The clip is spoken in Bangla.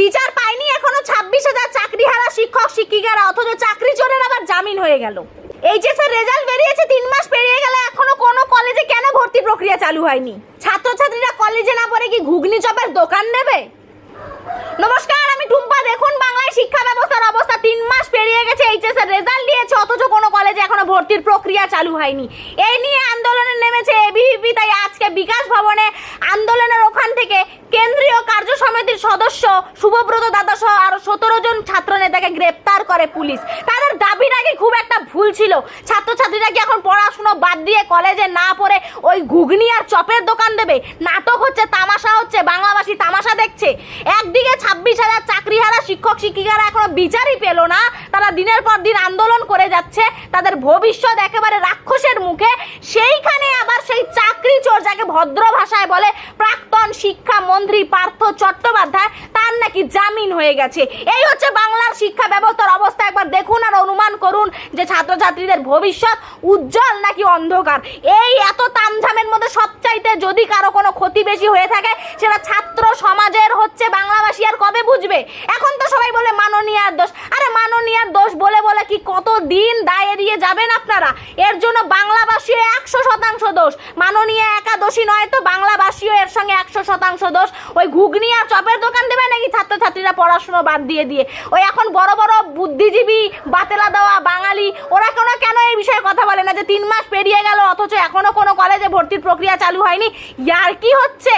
বিচার পায়নি এখনো 26,000 চাকরিহারা শিক্ষক শিক্ষিকারা, অথচ চাকরি চোরের আবার জামিন হয়ে গেল। এইচএস এর রেজাল্ট বেরিয়েছে 3 মাস পেরিয়ে গেল, এখনো কোনো কলেজে কেন ভর্তি প্রক্রিয়া চালু হয়নি? ছাত্রছাত্রীরা কলেজে না পড়ে কি ঘুগনি চপের দোকান দেবে? নমস্কার, আমি টুম্পা। দেখুন বাংলায় শিক্ষা ব্যবস্থার অবস্থা। 3 মাস পেরিয়ে গেছে, এইচএস এর রেজাল্ট দিয়েছে, অথচ কোনো কলেজে এখনো ভর্তির প্রক্রিয়া চালু হয়নি। এই নিয়ে আন্দোলনে নেমেছে এবিভিপি। তাই আজকে বিকাশ ভবনে আন্দোলনের ওখান থেকে কেন্দ্রীয় কার্য সমিতির সদস্য শুভব্রত দাদা সহ আরো 17 জন ছাত্র নেতাকে গ্রেপ্তার করে পুলিশ। তাদের দাবি নাকি খুব একটা ভুল ছিল, ছাত্রছাত্রীরা কি এখন পড়াশুনো বাদ দিয়ে কলেজে না পড়ে ওই ঘুগনি আর চপের দোকান দেবে? নাটক হচ্ছে, তামাশা হচ্ছে, বাংলাবাসী তামাশা দেখছে। একদিকে 26,000 চাকরিহারা শিক্ষক শিক্ষিকারা এখনো বিচারই পেল না, তারা দিনের পর দিন আন্দোলন করে যাচ্ছে, তাদের ভবিষ্যৎ একেবারে রাক্ষসের মুখে। সেইখানে আবার সেই চাকরি চোর, যাকে ভদ্র ভাষায় বলে প্রাক্তন শিক্ষামন্ত্রী পার্থ চট্টোপাধ্যায়, তার নাকি জামিন হয়ে গেছে। এই হচ্ছে বাংলার শিক্ষা ব্যবস্থার অবস্থা। একবার দেখুন আর অনুমান করুন যে ছাত্রছাত্রীদের ভবিষ্যৎ উজ্জ্বল নাকি অন্ধকার। এই এত তামঝামের মধ্যে সবচাইতে যদি কারো কোনো ক্ষতি বেশি হয়ে থাকে, সেটা ছাত্র সমাজের হচ্ছে। বাংলাবাসী আর কবে বুঝবে? এখন তো সবাই বলে মাননীয়ার দোষ। আরে মাননীয়ার দোষ বলে বলে কি কতদিন দায় এড়িয়ে যাবেন আপনারা? এর জন্য বাংলাবাসীও 100% দোষ। মাননীয়া একা দোষী নয় তো, বাংলাবাসীও এর সঙ্গে 100% দোষ। ওই ঘুগনি আর চপের দোকান দেবে নাকি ছাত্রছাত্রীরা পড়াশুনো বাদ দিয়ে দিয়ে? ওই এখন বড় বড় বুদ্ধিজীবী, বাতেলা দেওয়া বাঙালি, ওরা কেন এই বিষয়ে কথা বলে না যে 3 মাস পেরিয়ে গেল অথচ এখনো কোনো কলেজে ভর্তির প্রক্রিয়া চালু হয়নি? ইয়ার কি হচ্ছে?